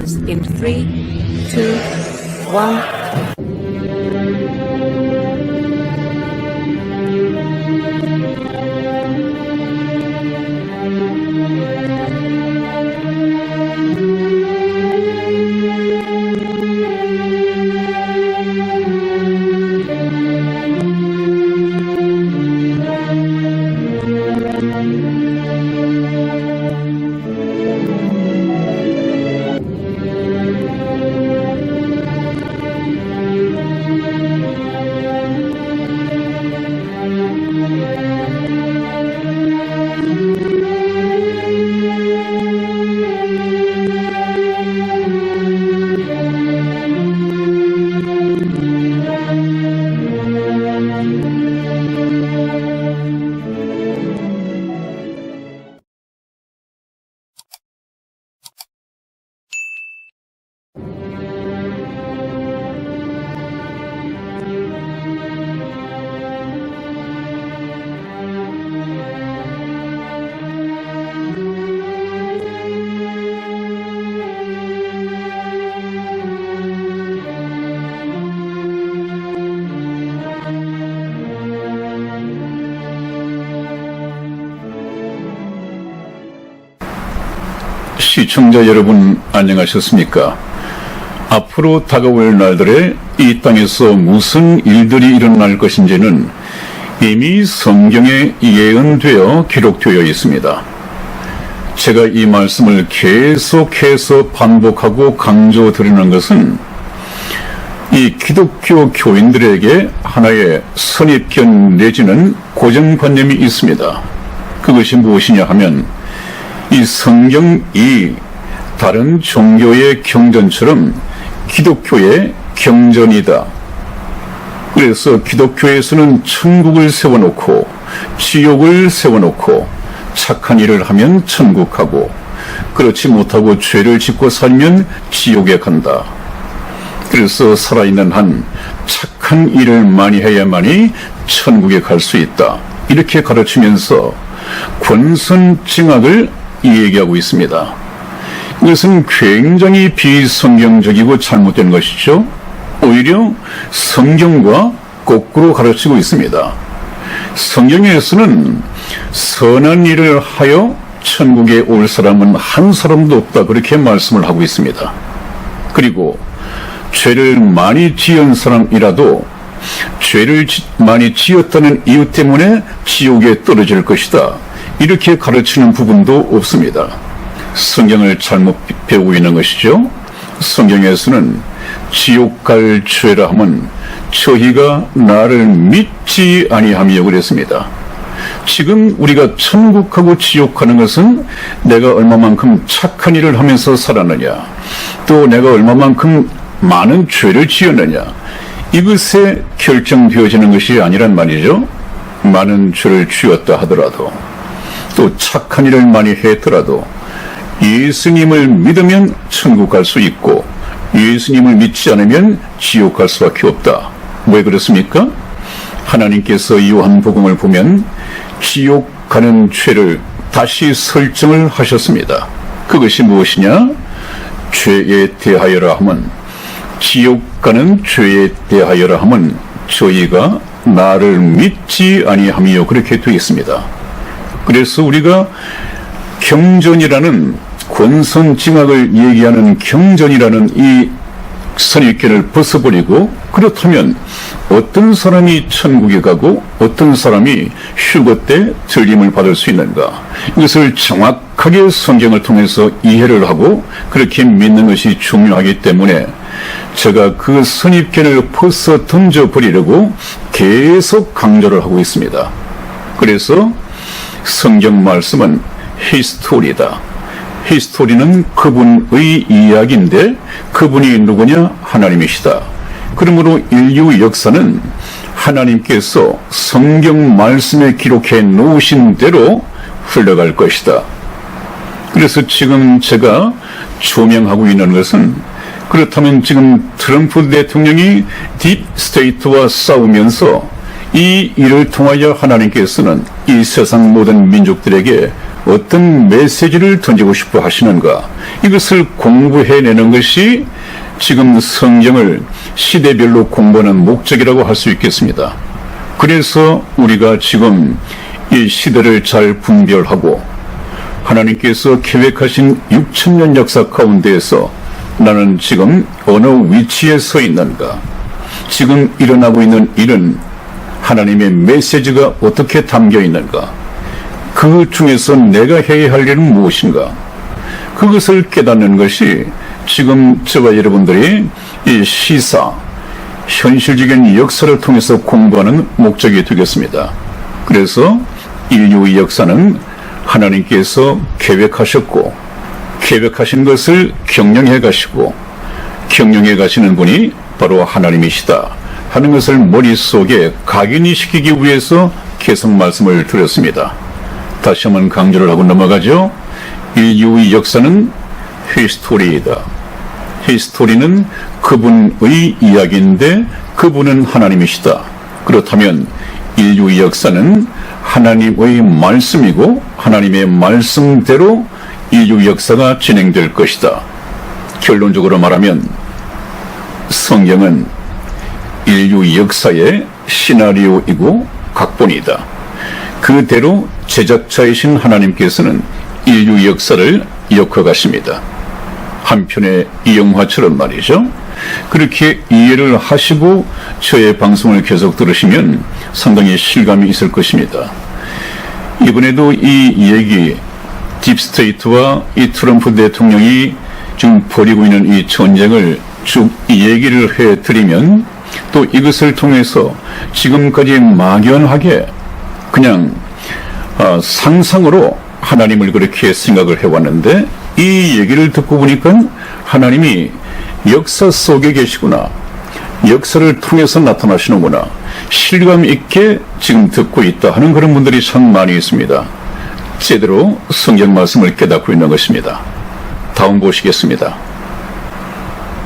begins in 3, 2, 1. 시청자 여러분 안녕하셨습니까? 앞으로 다가올 날들에 이 땅에서 무슨 일들이 일어날 것인지는 이미 성경에 예언되어 기록되어 있습니다. 제가 이 말씀을 계속해서 반복하고 강조드리는 것은 이 기독교 교인들에게 하나의 선입견 내지는 고정관념이 있습니다. 그것이 무엇이냐 하면 이 성경이 다른 종교의 경전처럼 기독교의 경전이다. 그래서 기독교에서는 천국을 세워놓고 지옥을 세워놓고 착한 일을 하면 천국 가고 그렇지 못하고 죄를 짓고 살면 지옥에 간다. 그래서 살아있는 한 착한 일을 많이 해야만이 천국에 갈 수 있다. 이렇게 가르치면서 권선징악을 얘기하고 있습니다. 이것은 굉장히 비성경적이고 잘못된 것이죠. 오히려 성경과 거꾸로 가르치고 있습니다. 성경에서는 선한 일을 하여 천국에 올 사람은 한 사람도 없다 그렇게 말씀을 하고 있습니다. 그리고 죄를 많이 지은 사람이라도 죄를 많이 지었다는 이유 때문에 지옥에 떨어질 것이다. 이렇게 가르치는 부분도 없습니다. 성경을 잘못 배우고 있는 것이죠. 성경에서는 지옥 갈 죄라 함은 저희가 나를 믿지 아니하며 그랬습니다. 지금 우리가 천국하고 지옥 가는 것은 내가 얼마만큼 착한 일을 하면서 살았느냐, 또 내가 얼마만큼 많은 죄를 지었느냐, 이것에 결정되어지는 것이 아니란 말이죠. 많은 죄를 지었다 하더라도 또 착한 일을 많이 했더라도 예수님을 믿으면 천국 갈 수 있고 예수님을 믿지 않으면 지옥 갈 수밖에 없다. 왜 그렇습니까? 하나님께서 요한복음을 보면 지옥 가는 죄를 다시 설정을 하셨습니다. 그것이 무엇이냐? 죄에 대하여라 하면, 지옥 가는 죄에 대하여라 하면 저희가 나를 믿지 아니하며 그렇게 되어 있습니다. 그래서 우리가 경전이라는 권선징악을 얘기하는 경전이라는 이 선입견을 벗어버리고, 그렇다면 어떤 사람이 천국에 가고 어떤 사람이 휴거 때 들림을 받을 수 있는가, 이것을 정확하게 성경을 통해서 이해를 하고 그렇게 믿는 것이 중요하기 때문에 제가 그 선입견을 벗어 던져버리려고 계속 강조를 하고 있습니다. 그래서 성경 말씀은 히스토리다. 히스토리는 그분의 이야기인데 그분이 누구냐? 하나님이시다. 그러므로 인류 역사는 하나님께서 성경 말씀에 기록해 놓으신 대로 흘러갈 것이다. 그래서 지금 제가 조명하고 있는 것은, 그렇다면 지금 트럼프 대통령이 딥스테이트와 싸우면서 이 일을 통하여 하나님께서는 이 세상 모든 민족들에게 어떤 메시지를 던지고 싶어 하시는가, 이것을 공부해내는 것이 지금 성경을 시대별로 공부하는 목적이라고 할 수 있겠습니다. 그래서 우리가 지금 이 시대를 잘 분별하고 하나님께서 계획하신 6,000년 역사 가운데에서 나는 지금 어느 위치에 서 있는가, 지금 일어나고 있는 일은 하나님의 메시지가 어떻게 담겨 있는가, 그 중에서 내가 해야 할 일은 무엇인가, 그것을 깨닫는 것이 지금 저와 여러분들이 이 시사, 현실적인 역사를 통해서 공부하는 목적이 되겠습니다. 그래서 인류의 역사는 하나님께서 계획하셨고, 계획하신 것을 경영해 가시고, 경영해 가시는 분이 바로 하나님이시다 하는 것을 머릿속에 각인이 시키기 위해서 계속 말씀을 드렸습니다. 다시 한번 강조를 하고 넘어가죠. 인류의 역사는 히스토리이다. 히스토리는 그분의 이야기인데 그분은 하나님이시다. 그렇다면 인류의 역사는 하나님의 말씀이고 하나님의 말씀대로 인류 역사가 진행될 것이다. 결론적으로 말하면 성경은 인류 역사의 시나리오이고 각본이다. 그대로 제작자이신 하나님께서는 인류 역사를 엮어가십니다. 한편의 이 영화처럼 말이죠. 그렇게 이해를 하시고 저의 방송을 계속 들으시면 상당히 실감이 있을 것입니다. 이번에도 이 얘기, 딥스테이트와 이 트럼프 대통령이 지금 벌이고 있는 이 전쟁을 쭉 얘기를 해드리면 또 이것을 통해서 지금까지 막연하게 그냥 상상으로 하나님을 그렇게 생각을 해왔는데, 이 얘기를 듣고 보니까 하나님이 역사 속에 계시구나, 역사를 통해서 나타나시는구나, 실감 있게 지금 듣고 있다 하는 그런 분들이 참 많이 있습니다. 제대로 성경 말씀을 깨닫고 있는 것입니다. 다음 보시겠습니다.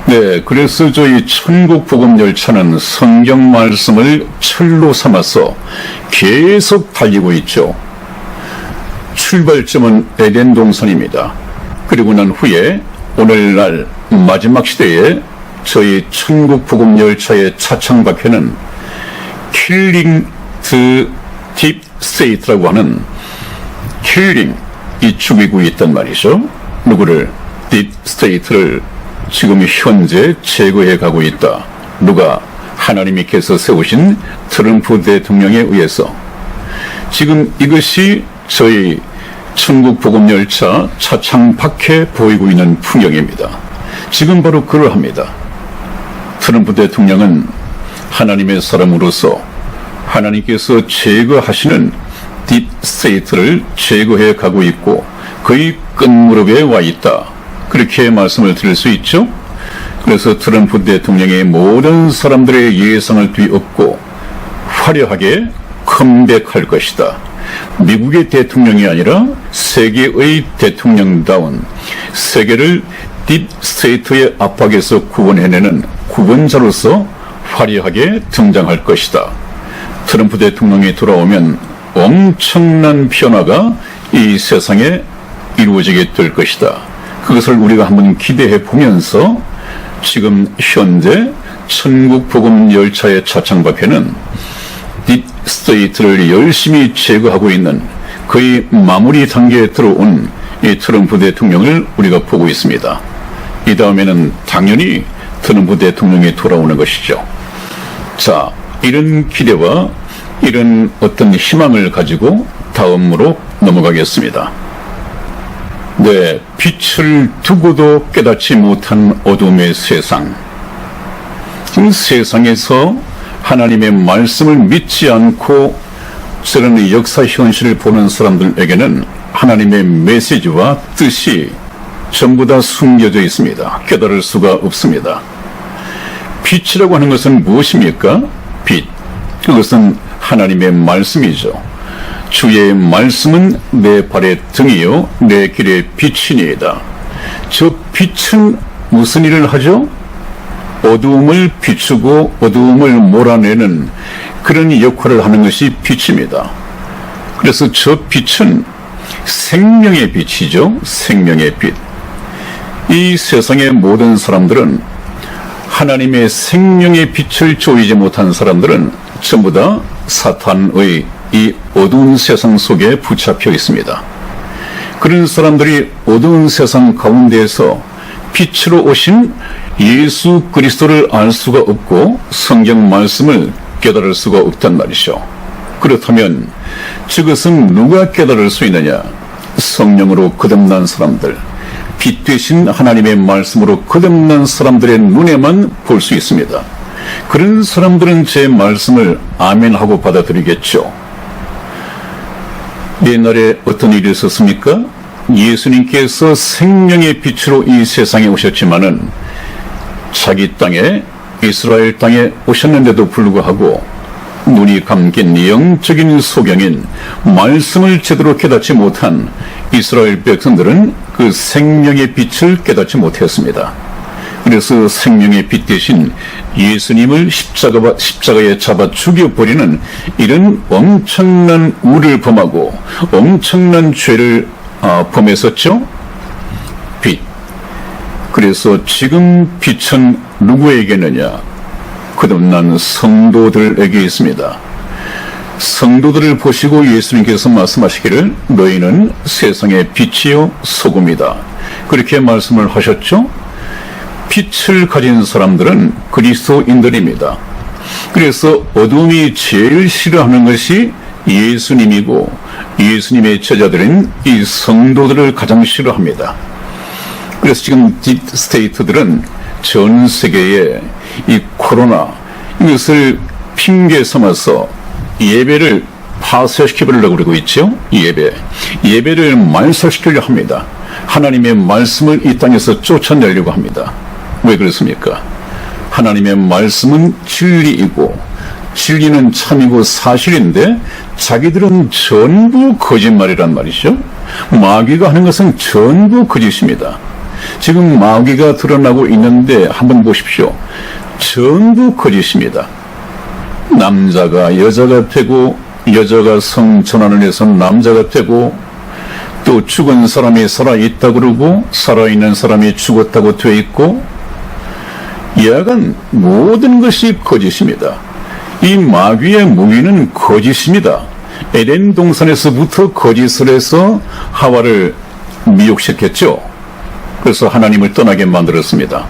네, 그래서 저희 천국 복음 열차는 성경 말씀을 철로 삼아서 계속 달리고 있죠. 출발점은 에덴 동산입니다. 그리고 난 후에 오늘날 마지막 시대에 저희 천국 복음 열차의 차창밖에는 킬링 드 딥 스테이트라고 하는 킬링, 이 죽이고 있단 말이죠. 누구를? 딥 스테이트를 지금 현재 제거해 가고 있다. 누가? 하나님께서 세우신 트럼프 대통령에 의해서. 지금 이것이 저희 천국 복음 열차 차창 밖에 보이고 있는 풍경입니다. 지금 바로 그러합니다. 트럼프 대통령은 하나님의 사람으로서 하나님께서 제거하시는 딥스테이트를 제거해 가고 있고 거의 끝무렵에 와 있다. 그렇게 말씀을 드릴 수 있죠. 그래서 트럼프 대통령의 모든 사람들의 예상을 뒤엎고 화려하게 컴백할 것이다. 미국의 대통령이 아니라 세계의 대통령다운, 세계를 딥스테이트의 압박에서 구원해내는 구원자로서 화려하게 등장할 것이다. 트럼프 대통령이 돌아오면 엄청난 변화가 이 세상에 이루어지게 될 것이다. 그것을 우리가 한번 기대해 보면서 지금 현재 천국 복음 열차의 차창 밖에는 딥스테이트를 열심히 제거하고 있는 거의 마무리 단계에 들어온 이 트럼프 대통령을 우리가 보고 있습니다. 이 다음에는 당연히 트럼프 대통령이 돌아오는 것이죠. 자, 이런 기대와 이런 어떤 희망을 가지고 다음으로 넘어가겠습니다. 네, 빛을 두고도 깨닫지 못한 어둠의 세상. 이 세상에서 하나님의 말씀을 믿지 않고 저런 역사 현실을 보는 사람들에게는 하나님의 메시지와 뜻이 전부 다 숨겨져 있습니다. 깨달을 수가 없습니다. 빛이라고 하는 것은 무엇입니까? 빛. 그것은 하나님의 말씀이죠. 주의 말씀은 내 발의 등이요 내 길의 빛이니이다. 저 빛은 무슨 일을 하죠? 어두움을 비추고 어두움을 몰아내는 그런 역할을 하는 것이 빛입니다. 그래서 저 빛은 생명의 빛이죠. 생명의 빛. 이 세상의 모든 사람들은, 하나님의 생명의 빛을 조이지 못한 사람들은 전부 다 사탄의 이 어두운 세상 속에 붙잡혀 있습니다. 그런 사람들이 어두운 세상 가운데에서 빛으로 오신 예수 그리스도를 알 수가 없고 성경 말씀을 깨달을 수가 없단 말이죠. 그렇다면 저것은 누가 깨달을 수 있느냐? 성령으로 거듭난 사람들, 빛 되신 하나님의 말씀으로 거듭난 사람들의 눈에만 볼 수 있습니다. 그런 사람들은 제 말씀을 아멘하고 받아들이겠죠. 옛날에 어떤 일이 있었습니까? 예수님께서 생명의 빛으로 이 세상에 오셨지만은 자기 땅에, 이스라엘 땅에 오셨는데도 불구하고 눈이 감긴 영적인 소경인 말씀을 제대로 깨닫지 못한 이스라엘 백성들은 그 생명의 빛을 깨닫지 못했습니다. 그래서 생명의 빛 대신 예수님을 십자가에 잡아 죽여버리는 이런 엄청난 우를 범하고 엄청난 죄를 범했었죠. 빛. 그래서 지금 빛은 누구에게느냐? 거듭난 성도들에게 있습니다. 성도들을 보시고 예수님께서 말씀하시기를 너희는 세상의 빛이요 소금이다. 그렇게 말씀을 하셨죠. 빛을 가진 사람들은 그리스도인들입니다. 그래서 어둠이 제일 싫어하는 것이 예수님이고 예수님의 제자들인 이 성도들을 가장 싫어합니다. 그래서 지금 딥스테이트들은 전 세계에 이 코로나 이것을 핑계 삼아서 예배를 파쇄시키려고 그러고 있죠. 예배를 말살시키려고 합니다. 하나님의 말씀을 이 땅에서 쫓아내려고 합니다. 왜 그렇습니까? 하나님의 말씀은 진리이고 진리는 참이고 사실인데 자기들은 전부 거짓말이란 말이죠. 마귀가 하는 것은 전부 거짓입니다. 지금 마귀가 드러나고 있는데 한번 보십시오. 전부 거짓입니다. 남자가 여자가 되고 여자가 성전환을 해서 남자가 되고 또 죽은 사람이 살아있다 그러고 살아있는 사람이 죽었다고 되어 있고 야간 모든 것이 거짓입니다. 이 마귀의 무기는 거짓입니다. 에덴 동산에서부터 거짓을 해서 하와를 미혹시켰죠. 그래서 하나님을 떠나게 만들었습니다.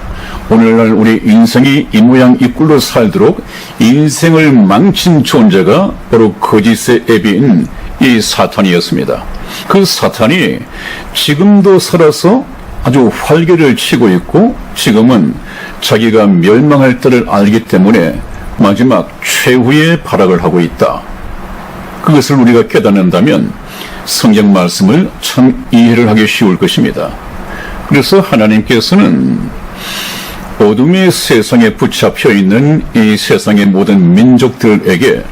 오늘날 우리 인생이 이 모양 이 꼴로 살도록 인생을 망친 존재가 바로 거짓의 애비인 이 사탄이었습니다. 그 사탄이 지금도 살아서 아주 활개를 치고 있고 지금은 자기가 멸망할 때를 알기 때문에 마지막 최후의 발악을 하고 있다. 그것을 우리가 깨닫는다면 성경 말씀을 참 이해를 하기 쉬울 것입니다. 그래서 하나님께서는 어둠의 세상에 붙잡혀 있는 이 세상의 모든 민족들에게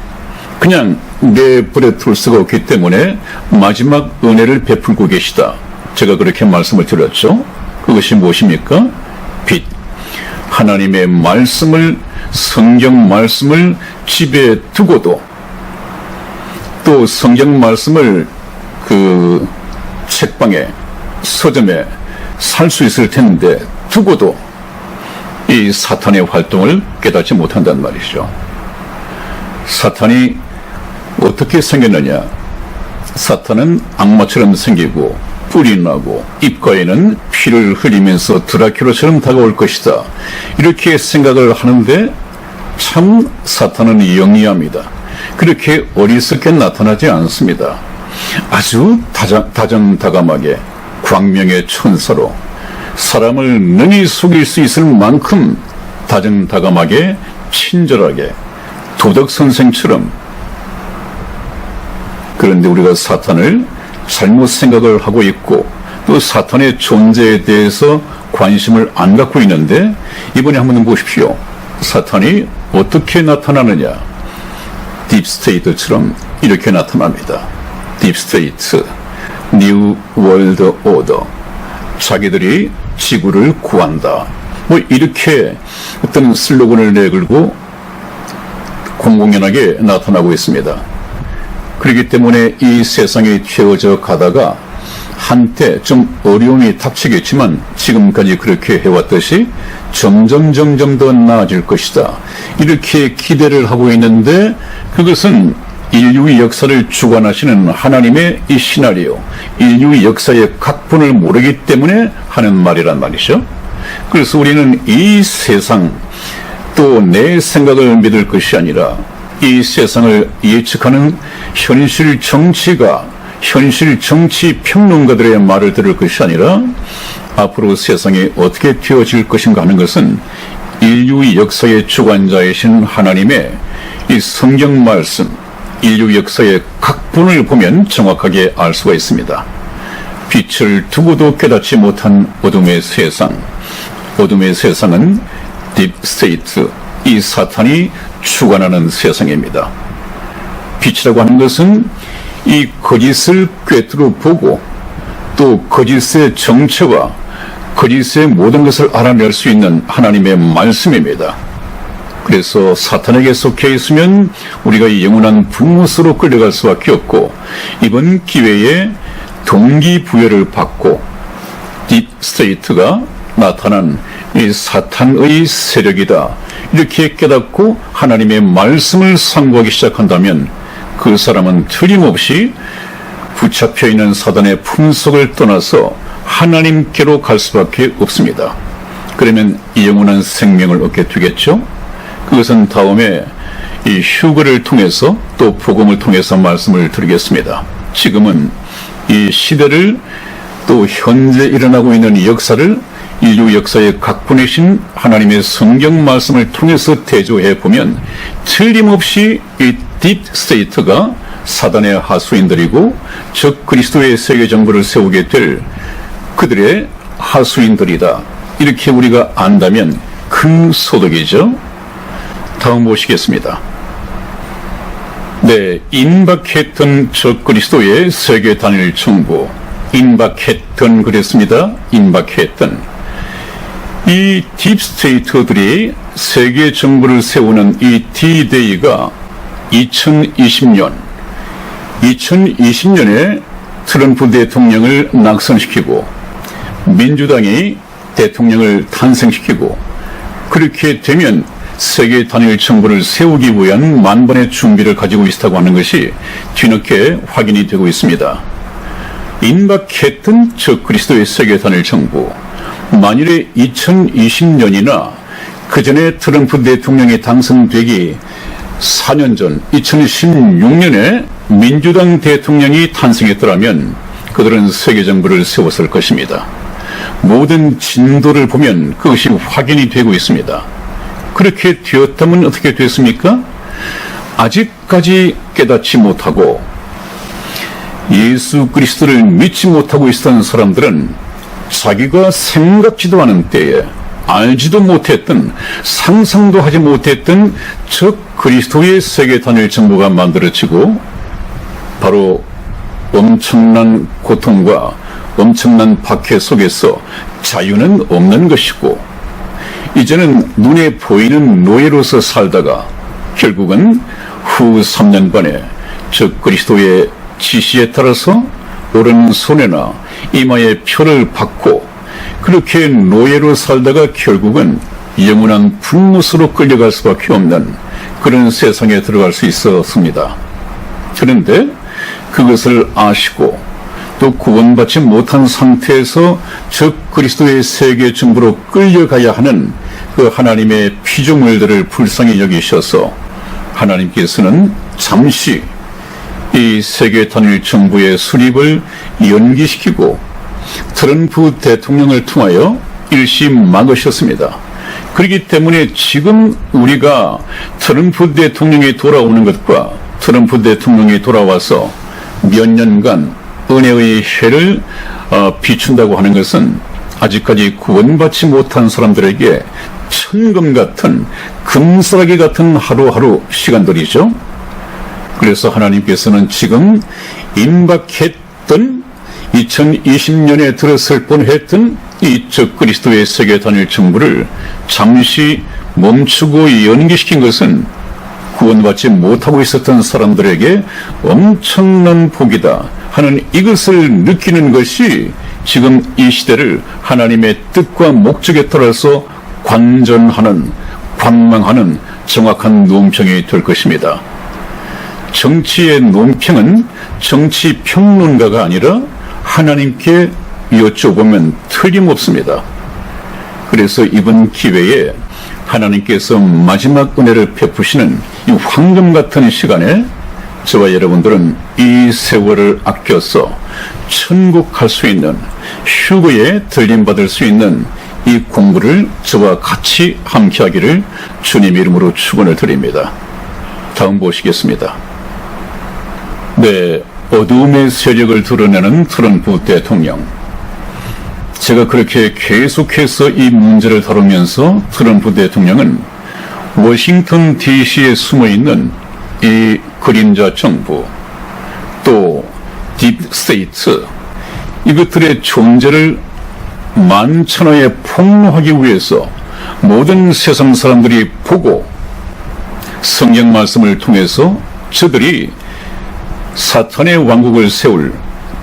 그냥 내버려 둘 수가 없기 때문에 마지막 은혜를 베풀고 계시다. 제가 그렇게 말씀을 드렸죠. 그것이 무엇입니까? 빛. 하나님의 말씀을, 성경 말씀을 집에 두고도 또 성경 말씀을 그 책방에 서점에 살 수 있을 텐데 두고도 이 사탄의 활동을 깨닫지 못한단 말이죠. 사탄이 어떻게 생겼느냐? 사탄은 악마처럼 생기고 뿔이 나고 입가에는 피를 흘리면서 드라큘라처럼 다가올 것이다. 이렇게 생각을 하는데 참 사탄은 영리합니다. 그렇게 어리석게 나타나지 않습니다. 아주 다정다감하게 광명의 천사로 사람을 능히 속일 수 있을 만큼 다정다감하게 친절하게 도덕선생처럼. 그런데 우리가 사탄을 잘못 생각을 하고 있고 또 사탄의 존재에 대해서 관심을 안 갖고 있는데 이번에 한번 보십시오. 사탄이 어떻게 나타나느냐? 딥스테이트처럼 이렇게 나타납니다. 딥스테이트, 뉴 월드 오더. 자기들이 지구를 구한다. 뭐 이렇게 어떤 슬로건을 내걸고 공공연하게 나타나고 있습니다. 그렇기 때문에 이 세상에 채워져 가다가 한때 좀 어려움이 닥치겠지만 지금까지 그렇게 해왔듯이 점점 더 나아질 것이다. 이렇게 기대를 하고 있는데 그것은 인류의 역사를 주관하시는 하나님의 이 시나리오, 인류의 역사의 각본을 모르기 때문에 하는 말이란 말이죠. 그래서 우리는 이 세상 또 내 생각을 믿을 것이 아니라 이 세상을 예측하는 현실 정치가 현실 정치 평론가들의 말을 들을 것이 아니라 앞으로 세상이 어떻게 되어질 것인가 하는 것은 인류의 역사의 주관자이신 하나님의 이 성경 말씀, 인류 역사의 각본을 보면 정확하게 알 수가 있습니다. 빛을 두고도 깨닫지 못한 어둠의 세상, 어둠의 세상은 딥스테이트, 이 사탄이 주관하는 세상입니다. 빛이라고 하는 것은 이 거짓을 꿰뚫어 보고 또 거짓의 정체와 거짓의 모든 것을 알아낼 수 있는 하나님의 말씀입니다. 그래서 사탄에게 속해 있으면 우리가 이 영원한 불못으로 끌려갈 수밖에 없고 이번 기회에 동기부여를 받고 딥스테이트가 나타난 이 사탄의 세력이다. 이렇게 깨닫고 하나님의 말씀을 상고하기 시작한다면 그 사람은 틀림없이 붙잡혀 있는 사단의 품속을 떠나서 하나님께로 갈 수밖에 없습니다. 그러면 이 영원한 생명을 얻게 되겠죠? 그것은 다음에 이 휴거를 통해서 또 복음을 통해서 말씀을 드리겠습니다. 지금은 이 시대를 또 현재 일어나고 있는 이 역사를 인류 역사의 각본이신 하나님의 성경 말씀을 통해서 대조해 보면 틀림없이 이 딥스테이트가 사단의 하수인들이고 즉 그리스도의 세계 정부를 세우게 될 그들의 하수인들이다. 이렇게 우리가 안다면 큰 소득이죠. 다음 보시겠습니다. 네, 인박했던 저 그리스도의 세계 단일 정부, 인박했던 그랬습니다. 인박했던 이 딥스테이트들이 세계 정부를 세우는 이 D-Day가 2020년에 트럼프 대통령을 낙선시키고 민주당이 대통령을 탄생시키고 그렇게 되면 세계 단일 정부를 세우기 위한 만번의 준비를 가지고 있다고 하는 것이 뒤늦게 확인이 되고 있습니다. 임박했던 저 그리스도의 세계 단일 정부, 만일에 2020년이나 그 전에 트럼프 대통령이 당선되기 4년 전 2016년에 민주당 대통령이 탄생했더라면 그들은 세계 정부를 세웠을 것입니다. 모든 진도를 보면 그것이 확인이 되고 있습니다. 그렇게 되었다면 어떻게 됐습니까? 아직까지 깨닫지 못하고 예수 그리스도를 믿지 못하고 있었던 사람들은 자기가 생각지도 않은 때에 알지도 못했던 상상도 하지 못했던 저 그리스도의 세계 단일 정부가 만들어지고 바로 엄청난 고통과 엄청난 박해 속에서 자유는 없는 것이고 이제는 눈에 보이는 노예로서 살다가 결국은 후 3년 반에 저 그리스도의 지시에 따라서 오른손에나 이마에 표를 받고 그렇게 노예로 살다가 결국은 영원한 불못으로 끌려갈 수밖에 없는 그런 세상에 들어갈 수 있었습니다. 그런데 그것을 아시고 또 구원받지 못한 상태에서 저 그리스도의 세계 정부로 끌려가야 하는 그 하나님의 피조물들을 불쌍히 여기셔서 하나님께서는 잠시 이 세계 단일 정부의 수립을 연기시키고 트럼프 대통령을 통하여 일시 막으셨습니다. 그렇기 때문에 지금 우리가 트럼프 대통령이 돌아오는 것과 트럼프 대통령이 돌아와서 몇 년간 은혜의 해를 비춘다고 하는 것은 아직까지 구원받지 못한 사람들에게 천금 같은 금싸라기 같은 하루하루 시간들이죠. 그래서 하나님께서는 지금 임박했던 2020년에 들었을 뻔했던 이 저 그리스도의 세계 단일 정부를 잠시 멈추고 연기시킨 것은 구원받지 못하고 있었던 사람들에게 엄청난 복이다 하는 이것을 느끼는 것이 지금 이 시대를 하나님의 뜻과 목적에 따라서 관전하는, 관망하는 정확한 논평이 될 것입니다. 정치의 논평은 정치 평론가가 아니라 하나님께 여쭤보면 틀림없습니다. 그래서 이번 기회에 하나님께서 마지막 은혜를 베푸시는 이 황금 같은 시간에 저와 여러분들은 이 세월을 아껴서 천국 갈 수 있는, 휴거에 들림받을 수 있는 이 공부를 저와 같이 함께 하기를 주님 이름으로 축원을 드립니다. 다음 보시겠습니다. 네, 어두움의 세력을 드러내는 트럼프 대통령. 제가 그렇게 계속해서 이 문제를 다루면서 트럼프 대통령은 워싱턴 DC에 숨어있는 이 그림자 정부, 또 딥스테이트, 이것들의 존재를 만천하에 폭로하기 위해서 모든 세상 사람들이 보고 성경 말씀을 통해서 저들이 사탄의 왕국을 세울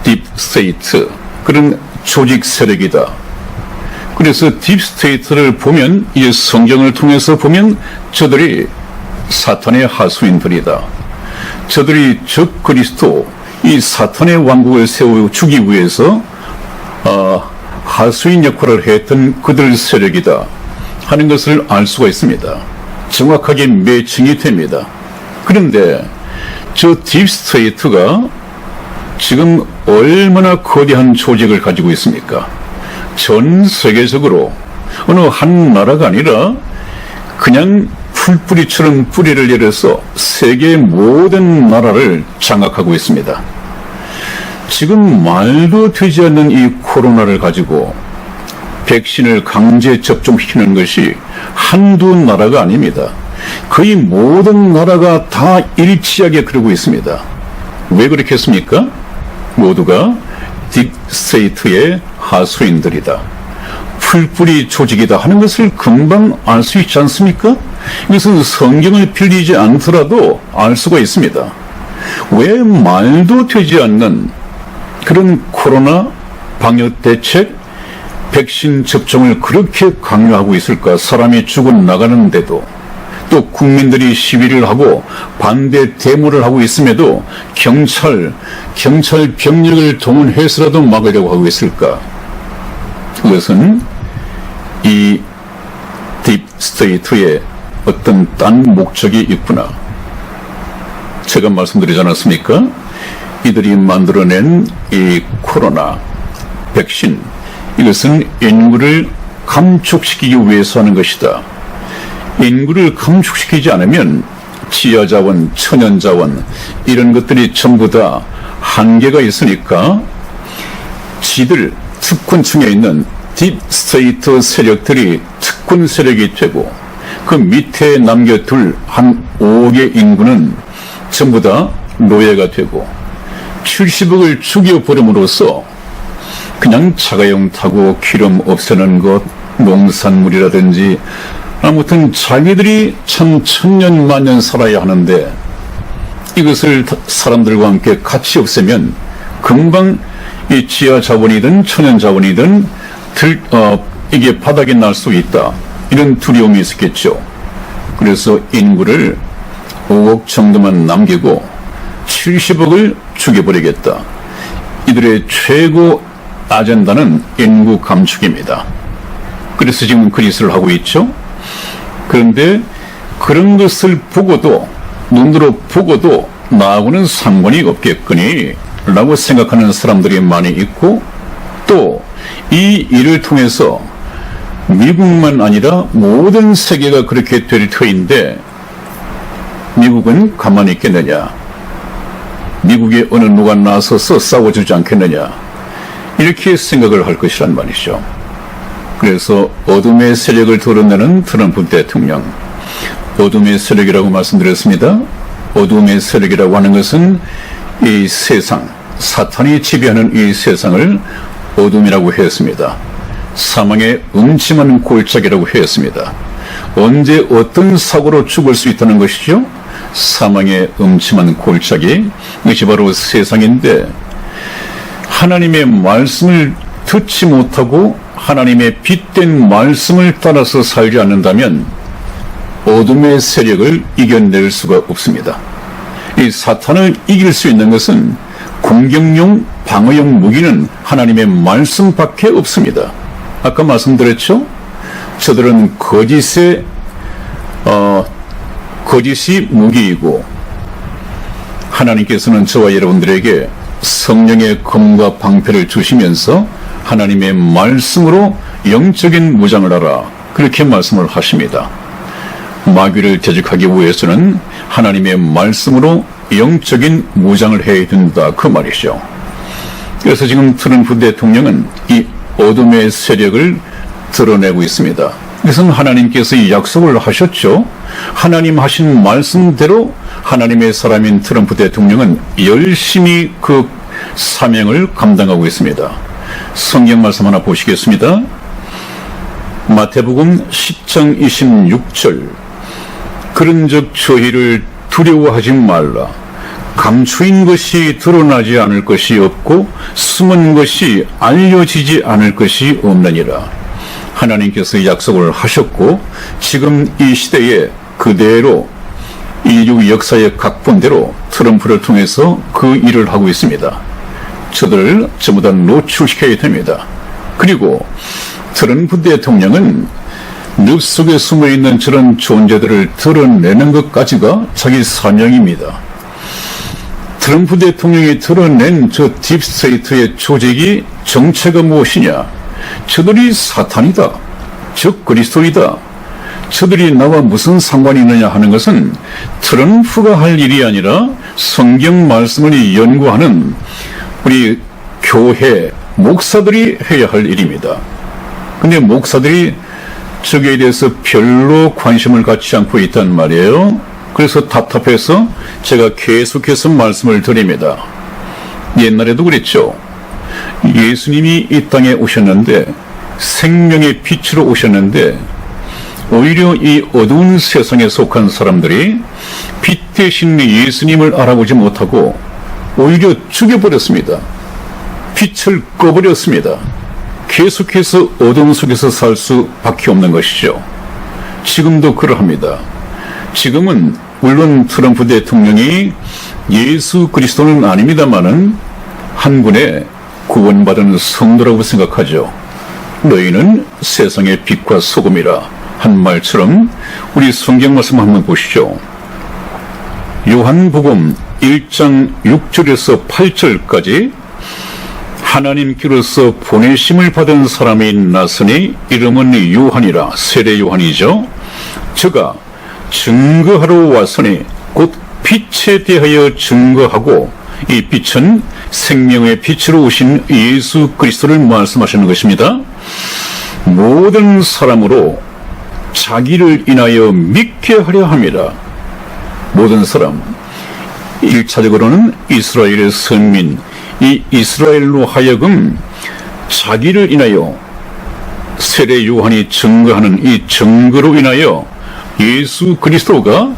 딥스테이트, 그런 조직 세력이다. 그래서 딥스테이트를 보면, 이 성경을 통해서 보면 저들이 사탄의 하수인들이다. 저들이 적 그리스도, 이 사탄의 왕국을 세워주기 위해서 하수인 역할을 했던 그들 세력이다 하는 것을 알 수가 있습니다. 정확하게 매칭이 됩니다. 그런데 저 딥스테이트가 지금 얼마나 거대한 조직을 가지고 있습니까? 전 세계적으로 어느 한 나라가 아니라 그냥 풀뿌리처럼 뿌리를 내려서 세계 모든 나라를 장악하고 있습니다. 지금 말도 되지 않는 이 코로나를 가지고 백신을 강제 접종시키는 것이 한두 나라가 아닙니다. 거의 모든 나라가 다 일치하게 그러고 있습니다. 왜 그렇겠습니까? 모두가 딥스테이트의 하수인들이다, 풀뿌리 조직이다 하는 것을 금방 알 수 있지 않습니까? 이것은 성경을 빌리지 않더라도 알 수가 있습니다. 왜 말도 되지 않는 그런 코로나 방역 대책, 백신 접종을 그렇게 강요하고 있을까? 사람이 죽어나가는데도, 또 국민들이 시위를 하고 반대 데모를 하고 있음에도 경찰 병력을 동원해서라도 막으려고 하고 있을까? 그것은 이 딥스테이트의 어떤 딴 목적이 있구나. 제가 말씀드리지 않았습니까? 이들이 만들어낸 이 코로나 백신, 이것은 인구를 감축시키기 위해서 하는 것이다. 인구를 감축시키지 않으면 지하자원, 천연자원 이런 것들이 전부 다 한계가 있으니까 지들 특권층에 있는 딥스테이트 세력들이 특권 세력이 되고, 그 밑에 남겨둘 한 5억의 인구는 전부 다 노예가 되고, 70억을 죽여버림으로써 그냥 자가용 타고 기름 없애는 것, 농산물이라든지 아무튼 자기들이 참 천년 만년 살아야 하는데 이것을 사람들과 함께 같이 없애면 금방 이 지하 자원이든 천연 자원이든 이게 바닥이 날 수 있다, 이런 두려움이 있었겠죠. 그래서 인구를 5억 정도만 남기고 70억을 죽여버리겠다. 이들의 최고 아젠다는 인구 감축입니다. 그래서 지금 그 짓을 하고 있죠. 그런데 그런 것을 보고도, 눈으로 보고도 나하고는 상관이 없겠거니 라고 생각하는 사람들이 많이 있고, 또 이 일을 통해서 미국만 아니라 모든 세계가 그렇게 될 터인데 미국은 가만히 있겠느냐? 미국에 어느 누가 나서서 싸워주지 않겠느냐? 이렇게 생각을 할 것이란 말이죠. 그래서 어둠의 세력을 드러내는 트럼프 대통령, 어둠의 세력이라고 말씀드렸습니다. 어둠의 세력이라고 하는 것은 이 세상, 사탄이 지배하는 이 세상을 어둠이라고 했습니다. 사망의 음침한 골짜기라고 했습니다. 언제 어떤 사고로 죽을 수 있다는 것이죠? 사망의 음침한 골짜기, 이것이 바로 세상인데 하나님의 말씀을 듣지 못하고 하나님의 빛된 말씀을 따라서 살지 않는다면 어둠의 세력을 이겨낼 수가 없습니다. 이 사탄을 이길 수 있는 것은 공격용, 방어용 무기는 하나님의 말씀밖에 없습니다. 아까 말씀드렸죠? 저들은 거짓이 무기이고 하나님께서는 저와 여러분들에게 성령의 검과 방패를 주시면서 하나님의 말씀으로 영적인 무장을 하라, 그렇게 말씀을 하십니다. 마귀를 대적하기 위해서는 하나님의 말씀으로 영적인 무장을 해야 된다, 그 말이죠. 그래서 지금 트럼프 대통령은 이 어둠의 세력을 드러내고 있습니다. 그래서 하나님께서 이 약속을 하셨죠. 하나님 하신 말씀대로 하나님의 사람인 트럼프 대통령은 열심히 그 사명을 감당하고 있습니다. 성경 말씀 하나 보시겠습니다. 마태복음 10장 26절. 그런즉 저희를 두려워하지 말라. 감추인 것이 드러나지 않을 것이 없고 숨은 것이 알려지지 않을 것이 없느니라. 하나님께서 약속을 하셨고 지금 이 시대에 그대로 인류 역사의 각본대로 트럼프를 통해서 그 일을 하고 있습니다. 저들을 전부 다 노출시켜야 됩니다. 그리고 트럼프 대통령은 늪 속에 숨어있는 저런 존재들을 드러내는 것까지가 자기 사명입니다. 트럼프 대통령이 드러낸 저 딥스테이트의 조직이 정체가 무엇이냐? 저들이 사탄이다, 즉 그리스도이다, 저들이 나와 무슨 상관이 있느냐 하는 것은 트럼프가 할 일이 아니라 성경 말씀을 연구하는 우리 교회 목사들이 해야 할 일입니다. 근데 목사들이 저기에 대해서 별로 관심을 갖지 않고 있단 말이에요. 그래서 답답해서 제가 계속해서 말씀을 드립니다. 옛날에도 그랬죠. 예수님이 이 땅에 오셨는데 생명의 빛으로 오셨는데 오히려 이 어두운 세상에 속한 사람들이 빛 대신 예수님을 알아보지 못하고 오히려 죽여버렸습니다. 빛을 꺼버렸습니다. 계속해서 어둠 속에서 살 수밖에 없는 것이죠. 지금도 그러합니다. 지금은 물론 트럼프 대통령이 예수 그리스도는 아닙니다마는 한 분의 구원받은 성도라고 생각하죠. 너희는 세상의 빛과 소금이라 한 말처럼 우리 성경 말씀 한번 보시죠. 요한복음 1장 6절에서 8절까지 하나님께로서 보내심을 받은 사람이 나서니 이름은 요한이라, 세례 요한이죠. 저가 증거하러 왔으니 곧 빛에 대하여 증거하고, 이 빛은 생명의 빛으로 오신 예수 그리스도를 말씀하시는 것입니다. 모든 사람으로 자기를 인하여 믿게 하려 함이라. 모든 사람, 1차적으로는 이스라엘의 선민, 이 이스라엘로 하여금 자기를 인하여 세례 요한이 증거하는 이 증거로 인하여 예수 그리스도가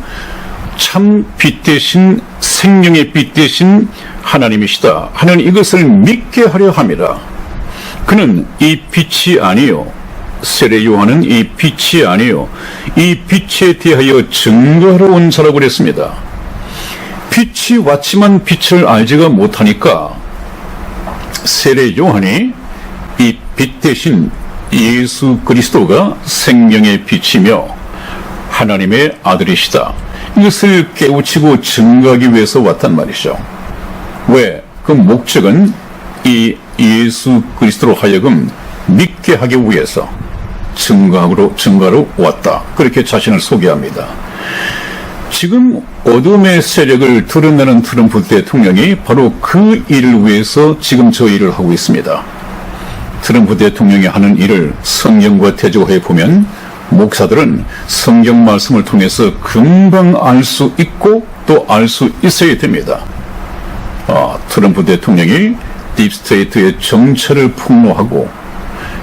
참 빛 대신, 생명의 빛 대신 하나님이시다 하는 이것을 믿게 하려 함이라. 그는 이 빛이 아니요, 세례 요한은 이 빛이 아니요, 이 빛에 대하여 증거하러 온 자라고 그랬습니다. 빛이 왔지만 빛을 알지가 못하니까 세례 요한이 이 빛 대신 예수 그리스도가 생명의 빛이며 하나님의 아들이시다, 이것을 깨우치고 증거하기 위해서 왔단 말이죠. 왜? 그 목적은 이 예수 그리스도로 하여금 믿게 하기 위해서 증거하러 왔다, 그렇게 자신을 소개합니다. 지금 어둠의 세력을 드러내는 트럼프 대통령이 바로 그 일을 위해서 지금 저 일을 하고 있습니다. 트럼프 대통령이 하는 일을 성경과 대조해 보면 목사들은 성경 말씀을 통해서 금방 알 수 있고 또 알 수 있어야 됩니다. 트럼프 대통령이 딥스테이트의 정체를 폭로하고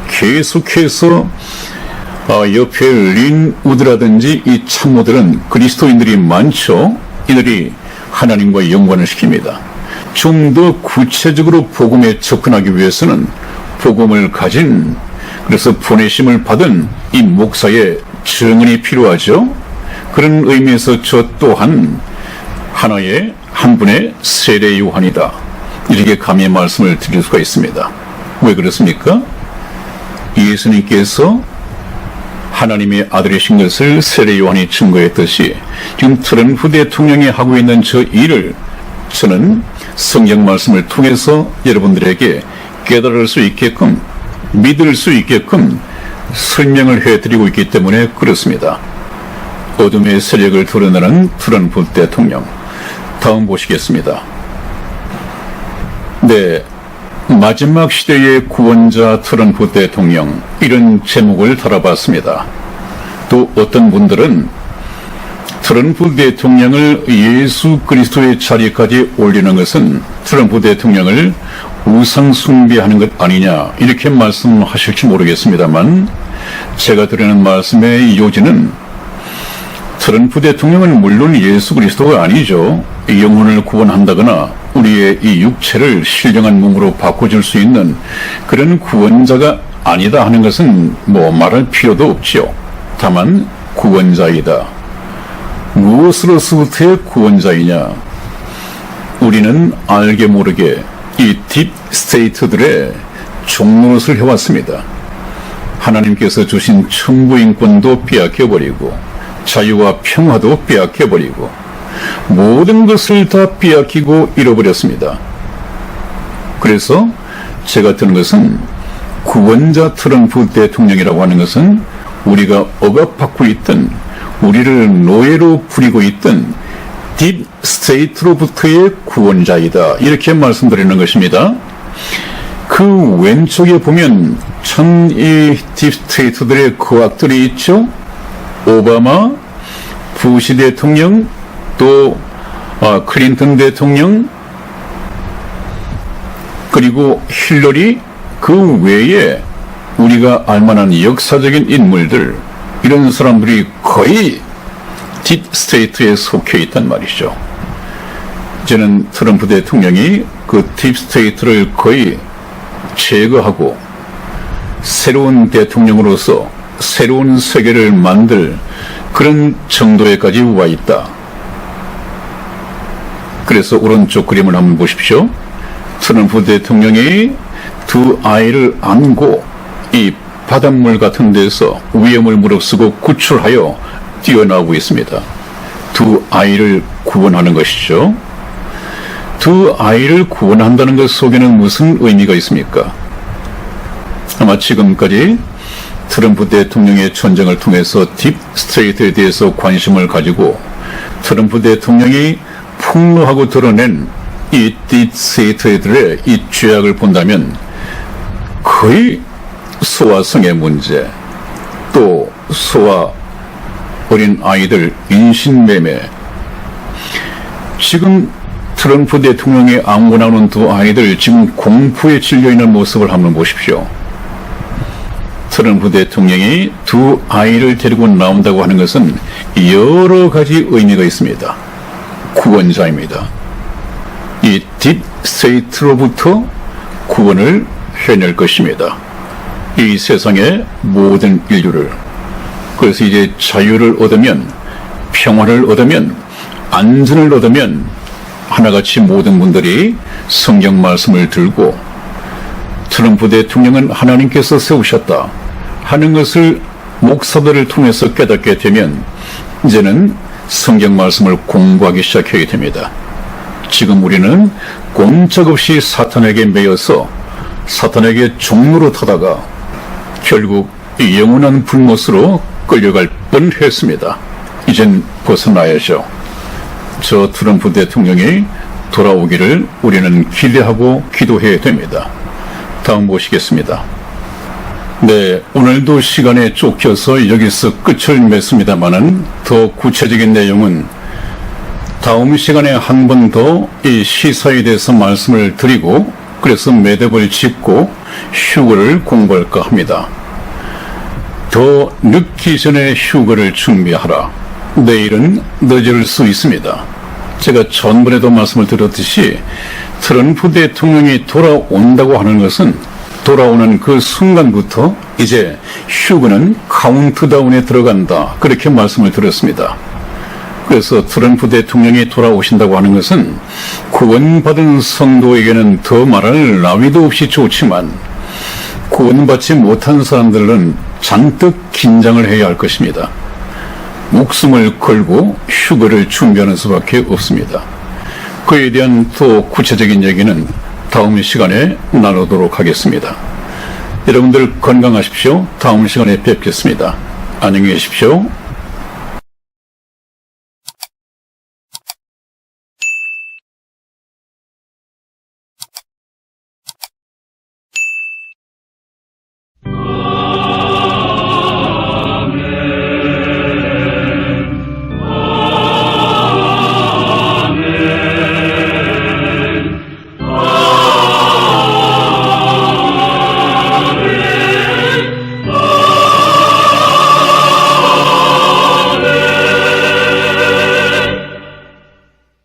계속해서 옆에 린 우드라든지 이 참모들은 그리스도인들이 많죠. 이들이 하나님과 연관을 시킵니다. 좀 더 구체적으로 복음에 접근하기 위해서는 복음을 가진, 그래서 보내심을 받은 이 목사의 증언이 필요하죠. 그런 의미에서 저 또한 하나의 한 분의 세례 요한이다, 이렇게 감히 말씀을 드릴 수가 있습니다. 왜 그렇습니까? 예수님께서 하나님의 아들이신 것을 세례 요한이 증거했듯이 지금 트럼프 대통령이 하고 있는 저 일을 저는 성경 말씀을 통해서 여러분들에게 깨달을 수 있게끔, 믿을 수 있게끔 설명을 해드리고 있기 때문에 그렇습니다. 어둠의 세력을 드러내는 트럼프 대통령, 다음 보시겠습니다. 네, 마지막 시대의 구원자 트럼프 대통령, 이런 제목을 달아봤습니다. 또 어떤 분들은 트럼프 대통령을 예수 그리스도의 자리까지 올리는 것은 트럼프 대통령을 우상 숭배하는 것 아니냐, 이렇게 말씀하실지 모르겠습니다만, 제가 드리는 말씀의 요지는 트럼프 대통령은 물론 예수 그리스도가 아니죠. 영혼을 구원한다거나 우리의 이 육체를 신령한 몸으로 바꿔줄 수 있는 그런 구원자가 아니다 하는 것은 말할 필요도 없지요. 다만 구원자이다. 무엇으로서부터의 구원자이냐? 우리는 알게 모르게 이 딥 스테이트들의 종노릇을 해왔습니다. 하나님께서 주신 천부인권도 빼앗겨버리고 자유와 평화도 빼앗겨버리고 모든 것을 다 빼앗기고 잃어버렸습니다. 그래서 제가 드는 것은 구원자 트럼프 대통령이라고 하는 것은 우리가 억압받고 있던, 우리를 노예로 부리고 있던 딥 스테이트로부터의 구원자이다, 이렇게 말씀드리는 것입니다. 그 왼쪽에 보면 이 딥 스테이트들의 거악들이 있죠. 오바마, 부시 대통령, 또 클린턴 대통령, 그리고 힐러리, 그 외에 우리가 알만한 역사적인 인물들, 이런 사람들이 거의 딥 스테이트에 속해 있단 말이죠. 저는 트럼프 대통령이 그 딥 스테이트를 거의 제거하고 새로운 대통령으로서 새로운 세계를 만들 그런 정도에까지 와 있다. 그래서 오른쪽 그림을 한번 보십시오. 트럼프 대통령이 두 아이를 안고 이 바닷물 같은 데서 위험을 무릅쓰고 구출하여 뛰어나오고 있습니다. 두 아이를 구원하는 것이죠. 두 아이를 구원한다는 것 속에는 무슨 의미가 있습니까? 아마 지금까지 트럼프 대통령의 전쟁을 통해서 딥 스테이트에 대해서 관심을 가지고 트럼프 대통령이 폭로하고 드러낸 이 딥 스테이트들의 이 죄악을 본다면 거의 소아 성의 문제, 또 소아 어린 아이들 인신매매, 지금 트럼프 대통령의 안고 나오는 두 아이들 지금 공포에 질려있는 모습을 한번 보십시오. 트럼프 대통령이 두 아이를 데리고 나온다고 하는 것은 여러 가지 의미가 있습니다. 구원자입니다. 이 딥 스테이트로부터 구원을 해낼 것입니다. 이 세상의 모든 인류를. 그래서 이제 자유를 얻으면, 평화를 얻으면, 안전을 얻으면 하나같이 모든 분들이 성경 말씀을 들고 트럼프 대통령은 하나님께서 세우셨다 하는 것을 목사들을 통해서 깨닫게 되면 이제는 성경 말씀을 공부하기 시작하게 됩니다. 지금 우리는 꼼짝없이 사탄에게 매여서 사탄에게 종로로 타다가 결국 영원한 불못으로 끌려갈 뻔했습니다. 이젠 벗어나야죠. 저 트럼프 대통령이 돌아오기를 우리는 기대하고 기도해야 됩니다. 다음 보시겠습니다. 네, 오늘도 시간에 쫓겨서 여기서 끝을 맺습니다만은 더 구체적인 내용은 다음 시간에 한 번 더 이 시사에 대해서 말씀을 드리고, 그래서 매듭을 짚고 휴거를 공부할까 합니다. 더 늦기 전에 휴가를 준비하라. 내일은 늦을 수 있습니다. 제가 전번에도 말씀을 드렸듯이 트럼프 대통령이 돌아온다고 하는 것은 돌아오는 그 순간부터 이제 휴가는 카운트다운에 들어간다. 그렇게 말씀을 드렸습니다. 그래서 트럼프 대통령이 돌아오신다고 하는 것은 구원받은 성도에게는 더 말할 나위도 없이 좋지만 구원받지 못한 사람들은 잔뜩 긴장을 해야 할 것입니다. 목숨을 걸고 휴가를 준비하는 수밖에 없습니다. 그에 대한 더 구체적인 얘기는 다음 시간에 나누도록 하겠습니다. 여러분들 건강하십시오. 다음 시간에 뵙겠습니다. 안녕히 계십시오.